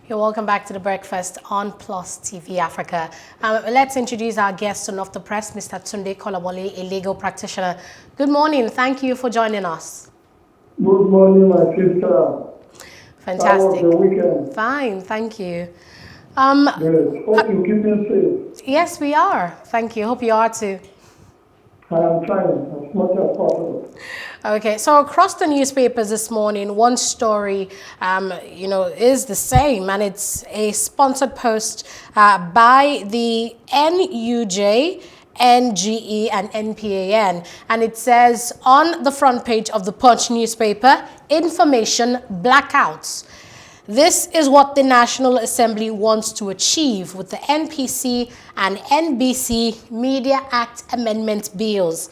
You're welcome back to the breakfast on Plus TV Africa. Let's introduce our guest on Off the Press, Mr. Tunde Kolawole, a legal practitioner. Good morning. Thank you for joining us. Good morning, my sister. Fantastic. How was the weekend? Fine, thank you. Good. Hope you're keeping safe. Yes, we are. Thank you. Hope you are too. I am trying as much as possible. Okay, so across the newspapers this morning, one story, is the same, and it's a sponsored post by the NUJ, NGE, and NPAN, and it says on the front page of the Punch newspaper, information blackouts. This is what the National Assembly wants to achieve with the NPC and NBC Media Act amendment bills.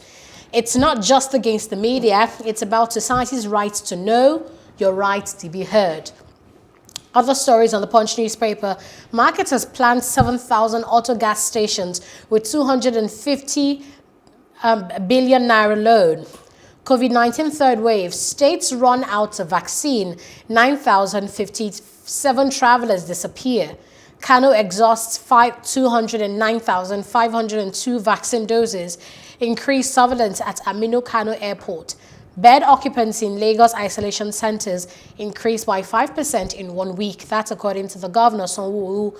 It's not just against the media, it's about society's right to know, your right to be heard. Other stories on the Punch newspaper, marketers planned 7,000 auto gas stations with 250 billion naira loan. COVID-19 third wave, states run out of vaccine, 9,057 travelers disappear. Kano exhausts 209,502 vaccine doses. Increased surveillance at Aminu Kano Airport. Bed occupancy in Lagos isolation centers increased by 5% in 1 week. That's according to the governor, Sanwo-Olu.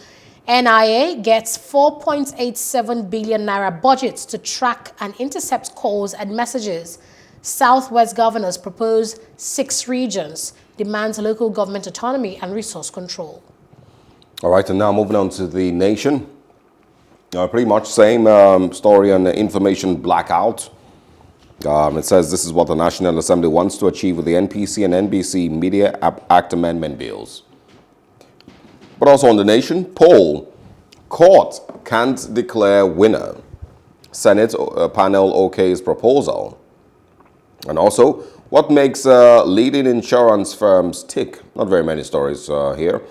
NIA gets 4.87 billion naira budgets to track and intercept calls and messages. Southwest governors propose 6 regions, demands local government autonomy and resource control. All right, and now moving on to the nation. Pretty much same story on the information blackout. It says this is what the National Assembly wants to achieve with the NPC and NBC Media Act amendment bills. But also on the nation, poll. Court can't declare winner. Senate panel okays proposal. And also, what makes leading insurance firms tick? Not very many stories here.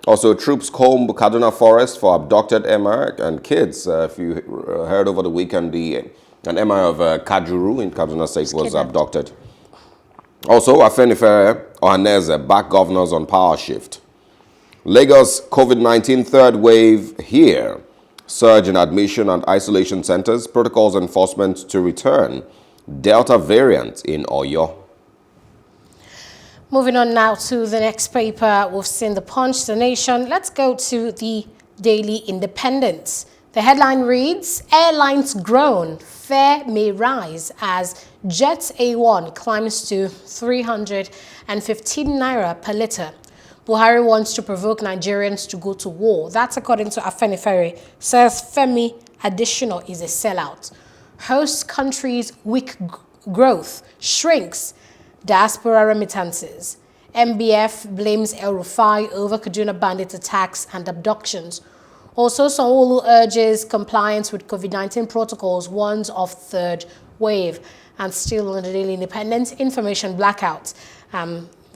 Also, troops comb Kaduna forest for abducted Emir and kids. If you heard over the weekend, an Emir of Kajuru in Kaduna State was abducted. Also, Afenifere Ohaneze back governors on power shift. Lagos COVID-19 third wave here. Surge in admission and isolation centers. Protocols enforcement to return. Delta variant in Oyo. Moving on now to the next paper, we've seen the Punch, the Nation. Let's go to the Daily Independent. The headline reads, Airlines groan, fare may rise as Jet A1 climbs to 315 naira per litre. Buhari wants to provoke Nigerians to go to war. That's according to Afenifere. Says Femi Additional is a sellout. Host countries' weak growth shrinks diaspora remittances. MBF blames El Rufai over Kaduna bandit attacks and abductions. Also, Sanwo-Olu urges compliance with COVID-19 protocols, warns of third wave. And still on the Daily Independent, information blackout.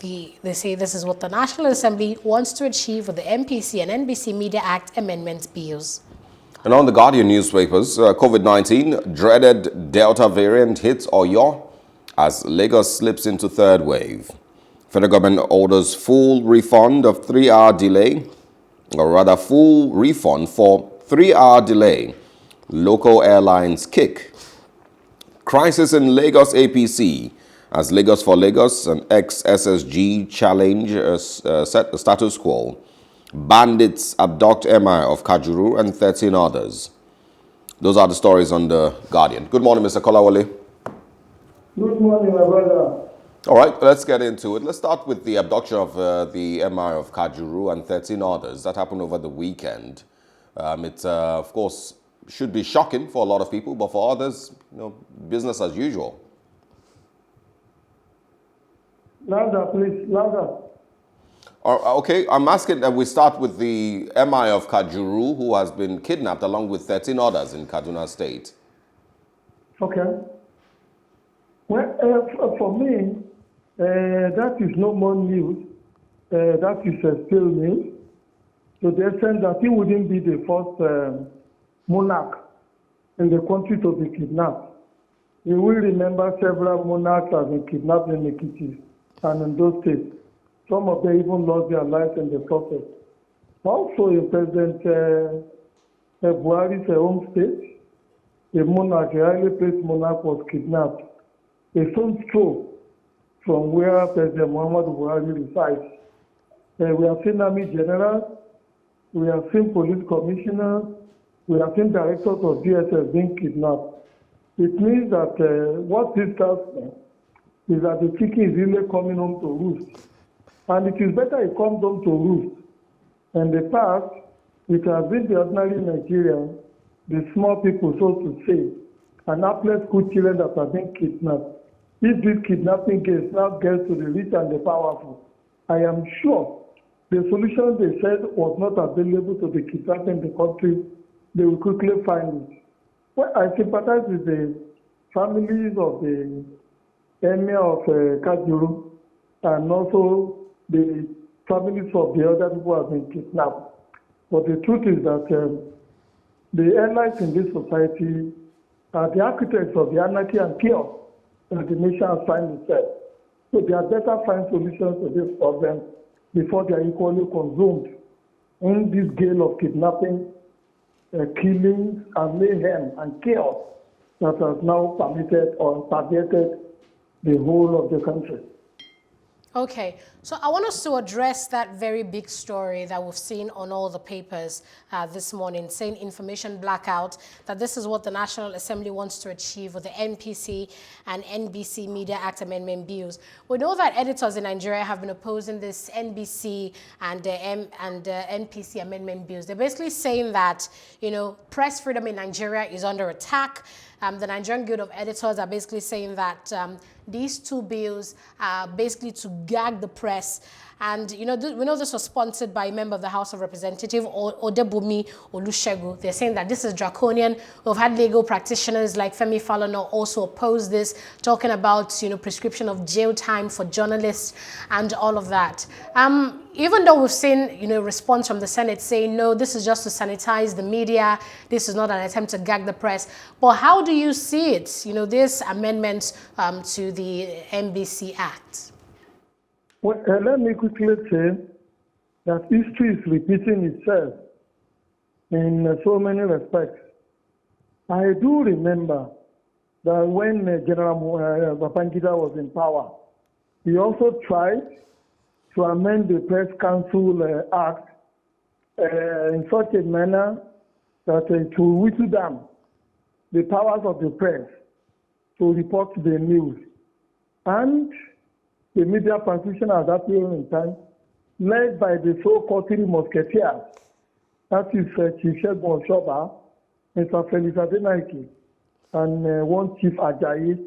They say this is what the National Assembly wants to achieve with the NPC and NBC Media Act amendment bills. And on the Guardian newspapers, COVID-19 dreaded Delta variant hits Oyo as Lagos slips into third wave. Federal government orders full refund of 3-hour delay, or rather full refund for 3-hour delay. Local airlines kick. Crisis in Lagos APC as Lagos for Lagos and ex-SSG challenge set status quo. Bandits abduct Emir of Kajuru and 13 others. Those are the stories on the Guardian. Good morning, Mr. Kolawole. Good morning, my brother. All right, let's get into it. Let's start with the abduction of the Emir of Kajuru and 13 others. That happened over the weekend. It, of course, should be shocking for a lot of people, but for others, business as usual. Louder, please, louder. Okay, I'm asking that we start with the Emir of Kajuru, who has been kidnapped along with 13 others in Kaduna State. Okay. Well, for me, that is no more news. That is still news. To the extent that he wouldn't be the first monarch in the country to be kidnapped. You will remember several monarchs have been kidnapped in Ekiti and in those states. Some of them even lost their lives in the process. Also, in President Buhari's home state, a monarch, a highly placed monarch, was kidnapped a stone's throw from where President Muhammadu Buhari resides. We have seen army generals, we have seen police commissioners, we have seen directors of DSS being kidnapped. It means that what this tells me is that the chicken is really coming home to roost. And it is better it comes home to roost. In the past, it has been the ordinary Nigerians, the small people, so to say, and hapless school children that have been kidnapped. If this kidnapping case now gets to the rich and the powerful, I am sure the solution they said was not available to the kidnapping in the country, they will quickly find it. Well, I sympathize with the families of the Emir of Kajuru and also the families of the other people who have been kidnapped. But the truth is that the allies in this society are the architects of the anarchy and chaos that the nation has found itself. So they are better find solutions to this problem before they are equally consumed in this gale of kidnapping, killings, and mayhem and chaos that has now permitted or pervaded the whole of the country. Okay, so I want us to address that very big story that we've seen on all the papers this morning, saying information blackout, that this is what the National Assembly wants to achieve with the NPC and NBC Media Act amendment bills. We know that editors in Nigeria have been opposing this NBC and NPC amendment bills. They're basically saying that, you know, press freedom in Nigeria is under attack. The Nigerian Guild of Editors are basically saying that these two bills are basically to gag the press. And, you know, we know this was sponsored by a member of the House of Representatives, Odebumi Olusegun. They're saying that this is draconian. We've had legal practitioners like Femi Falana also oppose this, talking about, you know, prescription of jail time for journalists and all of that. Even though we've seen, you know, response from the Senate saying, no, this is just to sanitize the media, this is not an attempt to gag the press. But how do you see it, you know, this amendment to the NBC Act? Well, let me quickly say that history is repeating itself in so many respects. I do remember that when General Babangida was in power, he also tried to amend the Press Council Act in such a manner that to whittle down the powers of the press to report the news. And the media practitioner at that period in time, led by the so-called three musketeers, that is Chief Segun Oshoba, Mr. Felix and one Chief Ajayi,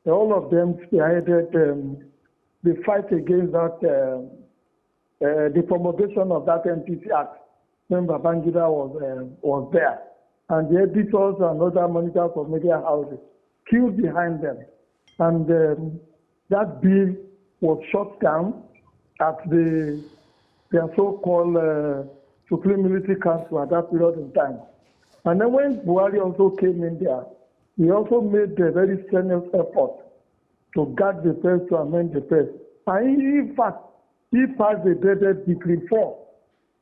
all of them spearheaded the fight against that, the promulgation of that NPC Act when Babangida was there. And the editors and other monitors of media houses queued behind them. And that bill was shut down at their so-called Supreme Military Council at that period in time. And then when Buhari also came in there, he also made a very strenuous effort to guard the press, to amend the press. And in fact, he passed the dreaded Decree 4,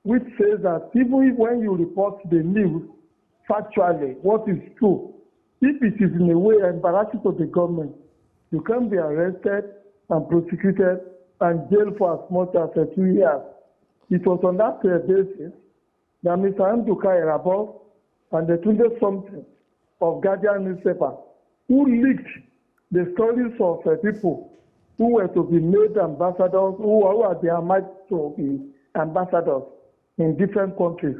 which says that even when you report the news factually, what is true, if it is in a way embarrassing to the government, you can be arrested and prosecuted and jailed for as much as 2 years. It was on that basis that Mr. Nduka Erabo and the Tunde something of Guardian newspaper, who leaked the stories of people who were to be made ambassadors, who are their might to be ambassadors in different countries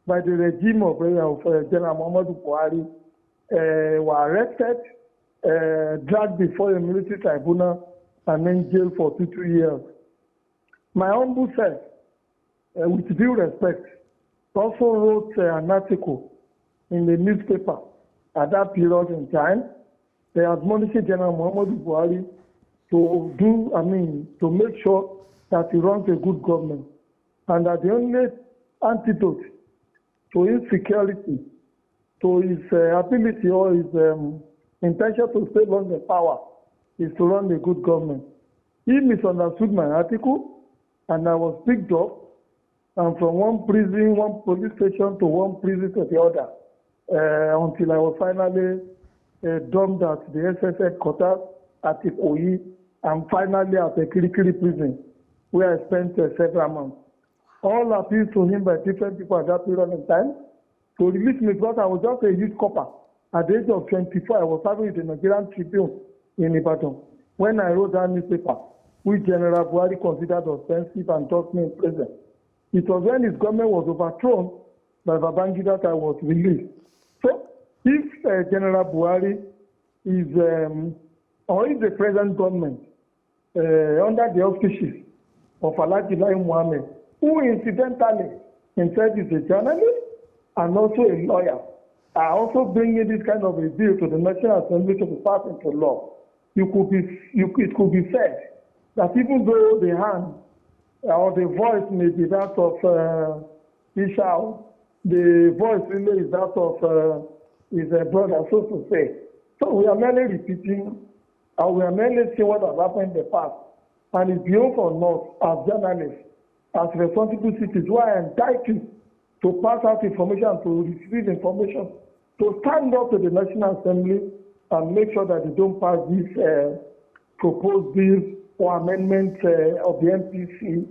by the regime of General Muhammadu Buhari, were arrested, dragged before a military tribunal, and then jailed for 2 years. My humble self, with due respect, also wrote an article in the newspaper at that period in time. They admonished General Muhammadu Buhari to make sure that he runs a good government, and that the only antidote to insecurity, to his ability or his intention to stay long in power, is to run a good government. He misunderstood my article, and I was picked up and from one prison, one police station to one prison to the other, until I was finally dumped at the SS headquarters at Ikoyi, and finally at the Kirikiri prison, where I spent several months. All appeals to him by different people at that period of time to release me, because I was just a youth copper. At the age of 24, I was serving with the Nigerian Tribune in Ibadan when I wrote that newspaper, which General Buhari considered offensive and tossed me in prison. It was when his government was overthrown by Babangida that I was released. So, if General Buhari is, or if the present government, under the auspices of Alhaji Lai Mohammed, who incidentally himself is a journalist and also a lawyer, are also bringing this kind of a bill to the National Assembly to be passed into law, it could be said that even though the hand or the voice may be that of Ishao, the voice really is that of his brother, so to say. So we are merely repeating, and we are merely seeing what has happened in the past. And it's beyond for us as journalists, as responsible citizens, who are entitled to pass out information, to receive information, to stand up to the National Assembly and make sure that they don't pass these proposed bills or amendments of the MPC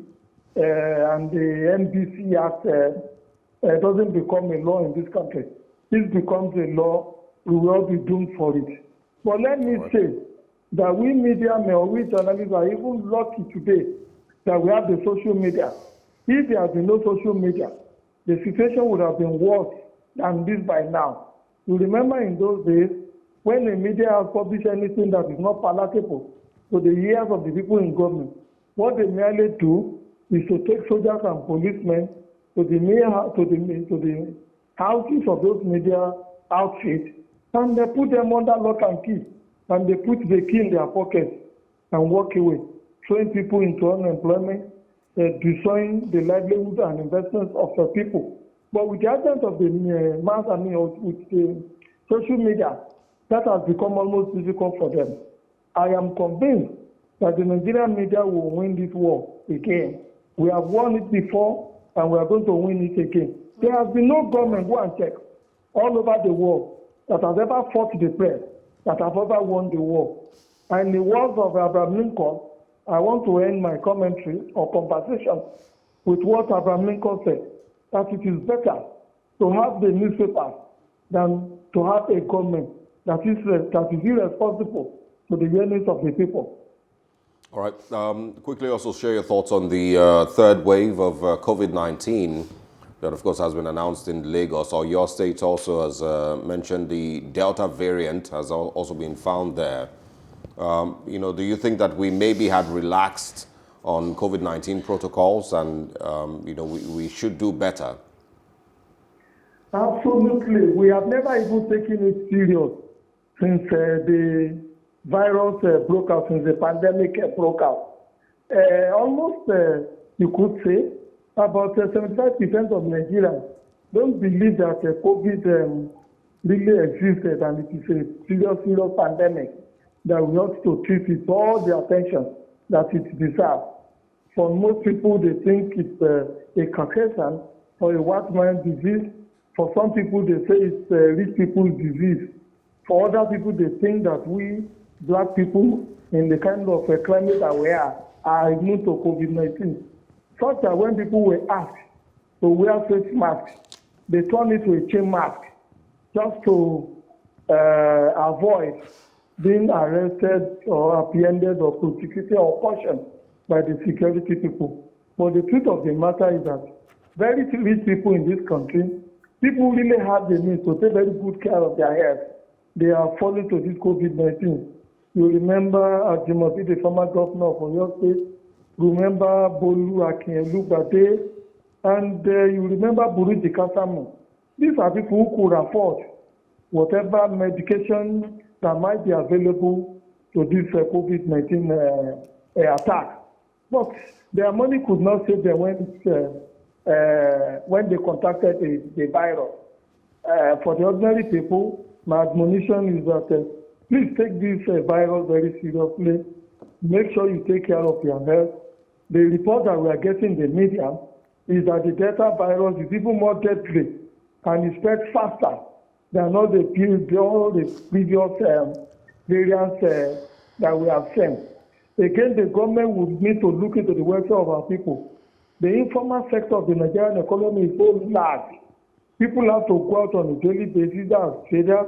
and the NBC Act doesn't become a law in this country. This becomes a law, we will all be doomed for it. But let me say that we media men or we journalists are even lucky today that we have the social media. If there had been no social media, the situation would have been worse than this by now. You remember in those days, when the media has published anything that is not palatable to the ears of the people in government, what they merely do is to take soldiers and policemen to the houses of those media outfits, and they put them under lock and key, and they put the key in their pockets and walk away, throwing people into unemployment, destroying the livelihood and investments of the people. But with the advent of the mass, with the social media, that has become almost difficult for them. I am convinced that the Nigerian media will win this war again. We have won it before, and we are going to win it again. There has been no government, go and check, all over the world that has ever fought the press, that have ever won the war. And in the words of Abraham Lincoln, I want to end my commentary or conversation with what Abraham Lincoln said, that it is better to have the newspaper than to have a government that is irresponsible to the yearnings of the people. All right. Quickly also share your thoughts on the third wave of COVID-19 that, of course, has been announced in Lagos, or your state also has mentioned the Delta variant has also been found there. Do you think that we maybe had relaxed on COVID-19 protocols and, we should do better? Absolutely. We have never even taken it serious since the virus broke out, since the pandemic broke out. Almost, you could say, about 75% of Nigerians don't believe that COVID really existed and it is a serious pandemic that we ought to treat it all the attention that it deserves. For most people, they think it's a Caucasian or a white man disease. For some people, they say it's a rich people's disease. For other people, they think that we, black people, in the kind of climate that we are immune to COVID-19. Such that when people were asked to wear face masks, they turn it to a chain mask just to avoid being arrested or apprehended or prosecuted or cautioned by the security people. But the truth of the matter is that very rich people in this country, people really have the means to take very good care of their health. They are falling to this COVID-19. You remember Ajimobi, the former governor of Oyo State, remember Bolu Akinelubade, and you remember Burundi Kasamu. These are people who could afford whatever medication that might be available to this COVID-19 attack. But their money could not save them when they contacted the virus. For the ordinary people, my admonition is that please take this virus very seriously. Make sure you take care of your health. The report that we are getting in the media is that the Delta virus is even more deadly and it spreads faster than all the previous variants that we have seen. Again, the government would need to look into the welfare of our people. The informal sector of the Nigerian economy is so large. People have to go out on a daily basis, either as traders,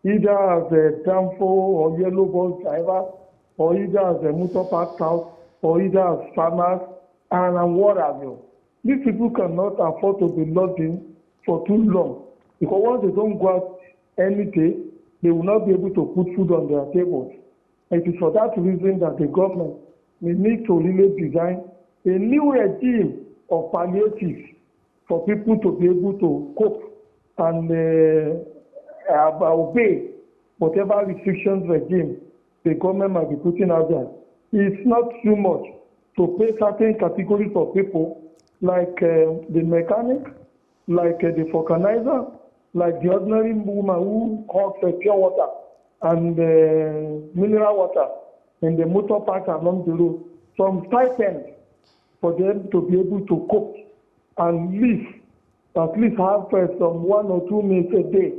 either as a Danfo or yellow bus driver, or either as a motor park house, or either as farmers, and what have you. These people cannot afford to be locked in for too long, because once they don't go out any day, they will not be able to put food on their tables. It is for that reason that the government may need to really design a new regime of palliatives for people to be able to cope and obey whatever restrictions regime the government might be putting out there. It's not too much to pay certain categories of people like the mechanic, like the vulcanizer, like the ordinary woman who hawks pure water and mineral water in the motor park along the road, some stipends for them to be able to cope and live, at least have some 1 or 2 meals a day,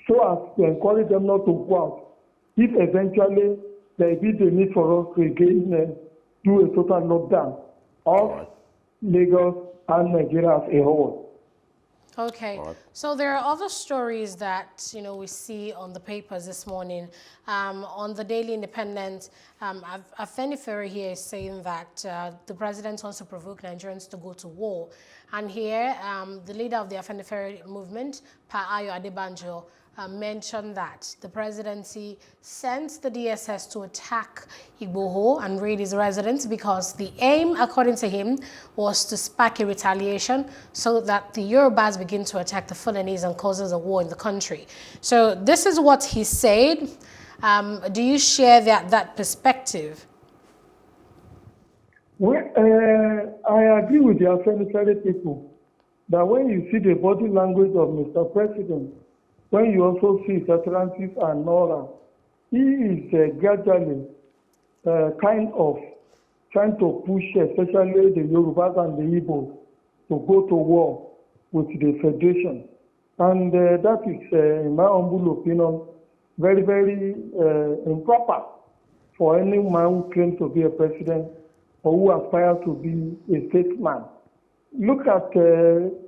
so as to encourage them not to go out. If eventually there be the need for us to again do a total lockdown of Lagos and Nigeria as a whole. Okay, so there are other stories that we see on the papers this morning. On the Daily Independent, Afenifere here is saying that the president wants to provoke Nigerians to go to war. And here, the leader of the Afenifere movement, Pa Ayo Adebanjo, mentioned that the presidency sent the DSS to attack Igboho and raid his residence because the aim, according to him, was to spark a retaliation so that the Yorubas begin to attack the Fulanese and causes a war in the country. So this is what he said. Do you share that perspective? Well, I agree with the Afenifere people that when you see the body language of Mr. President, when you also see his utterances and all that, he is gradually kind of trying to push, especially the Yorubas and the Igbos, to go to war with the Federation. And that is, in my humble opinion, very, very improper for any man who claims to be a president or who aspires to be a statesman. Look at,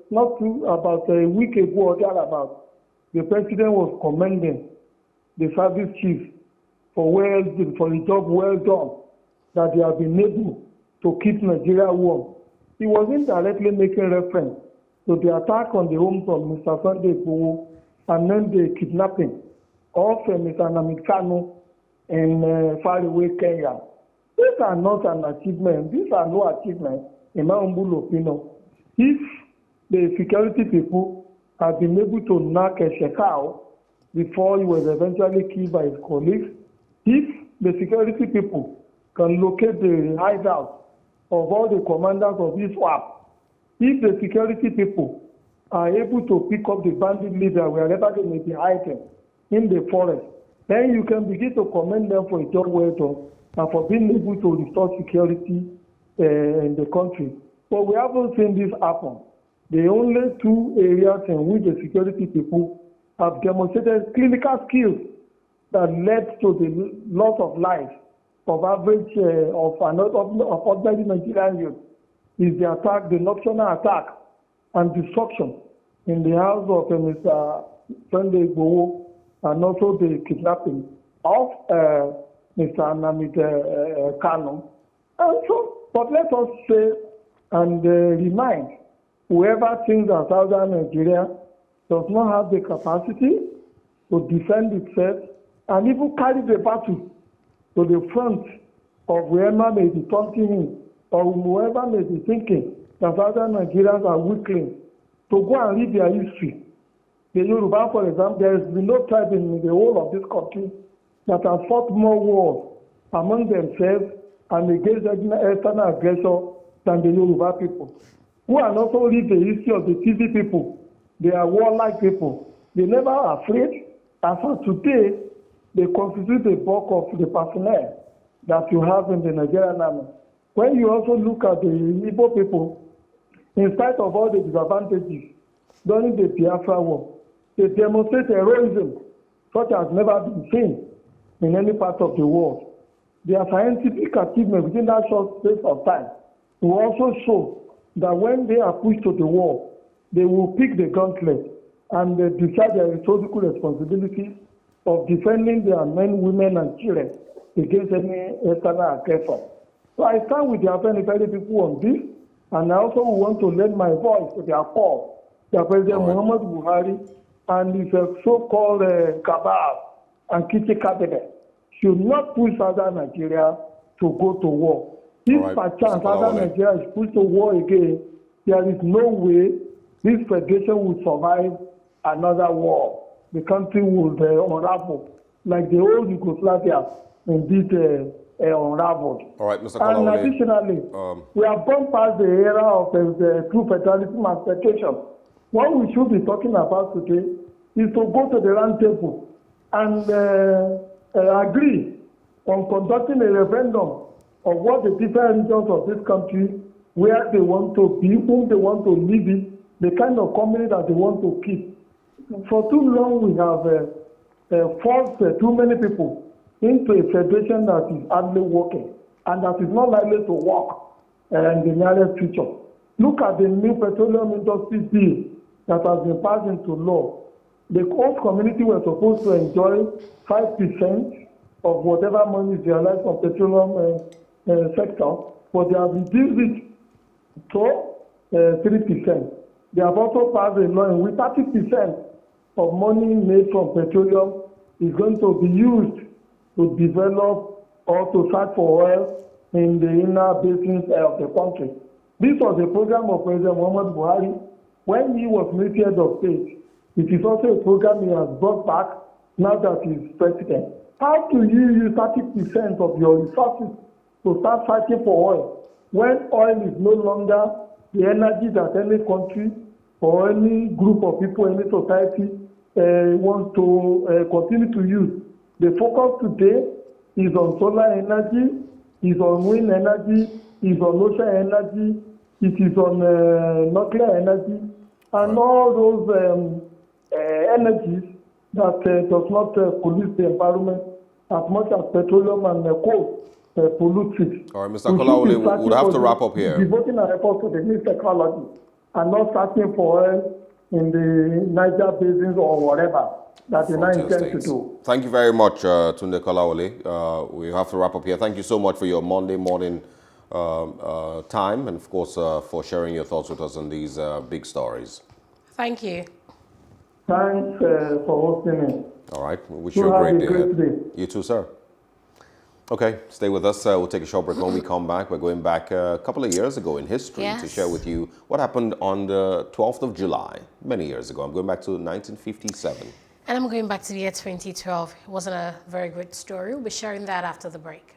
about a week ago or thereabout, the president was commending the service chiefs for the job well done, that they have been able to keep Nigeria warm. He was indirectly making reference to the attack on the homes of Mr. Sunday Igboho and then the kidnapping of Mr. Namikano in faraway Kenya. These are not an achievement. These are no achievements, in my humble opinion. If the security people had been able to knock a Shekau before he was eventually killed by his colleagues, if the security people can locate the hideout of all the commanders of ISWAP, if the security people are able to pick up the bandit leader wherever they may be hiding in the forest, then you can begin to commend them for a job well done and for being able to restore security in the country. But we haven't seen this happen. The only two areas in which the security people have demonstrated clinical skills that led to the loss of life of average of ordinary Nigerian youth is the attack, the nocturnal attack and destruction in the house of Mr. Sunday Igboho, and also the kidnapping of Mr. Namikano. And so, but let us say and remind whoever thinks that Southern Nigeria does not have the capacity to defend itself and even carry the battle to the front of whoever may be taunting him or whoever may be thinking that Southern Nigerians are weaklings, to go and read their history. The Yoruba, for example, there has been no tribe in the whole of this country that has fought more wars among themselves and against external aggressor than the Yoruba people. Who are also read the history of the TV people. They are warlike people. They never are afraid. As of today, they constitute the bulk of the personnel that you have in the Nigerian army. When you also look at the Igbo people, in spite of all the disadvantages during the Biafra War. They demonstrate heroism such as never been seen in any part of the world. Their scientific achievement within that short space of time will also show that when they are pushed to the wall, they will pick the gauntlet and discharge their historical responsibility of defending their men, women, and children against any external aggressor. So I stand with the Afenifere people on this, and I also want to lend my voice to their call that President Muhammad Buhari and his so-called cabal and Kichi cabinet should not push Southern Nigeria to go to war. If perchance Southern Nigeria is pushed to war again, there is no way this federation will survive another war. The country will unravel like the old Yugoslavia indeed unraveled. All right, Mr. Kolawole. And additionally, we have gone past the era of the true federalism and federation. What we should be talking about today is to go to the round table and agree on conducting a referendum of what the different regions of this country, where they want to be, whom they want to live in, the kind of community that they want to keep. For too long, we have forced too many people into a federation that is hardly working and that is not likely to work in the nearest future. Look at the new petroleum industry bill that has been passed into law. The host community were supposed to enjoy 5% of whatever money is realized from petroleum sector, but they have reduced it to 3%. They have also passed a law in which 30% of money made from petroleum is going to be used to develop or to search for oil in the inner basins of the country. This was a program of President Muhammad Buhari when he was Minister of State. It is also a program he has brought back now that he is president. How do you use 30% of your resources to start fighting for oil when oil is no longer the energy that any country or any group of people, any society wants to continue to use? The focus today is on solar energy, is on wind energy, is on ocean energy, it is on nuclear energy, and all those energies that does not pollute the environment as much as petroleum and coal pollute it. All right, Mr. Kolawole, we would have to wrap up here. Devoting our efforts to the new technology and not searching for oil in the Niger basins or whatever that they now intend to do. Thank you very much, Tunde Kolawole. We have to wrap up here. Thank you so much for your Monday morning time and, of course, for sharing your thoughts with us on these big stories. Thank you. Thanks for hosting me. All right. We wish you a great day. You too, sir. Okay, stay with us. We'll take a short break. When we come back, we're going back a couple of years ago in history to share with you what happened on the 12th of July, many years ago. I'm going back to 1957. And I'm going back to the year 2012. It wasn't a very good story. We'll be sharing that after the break.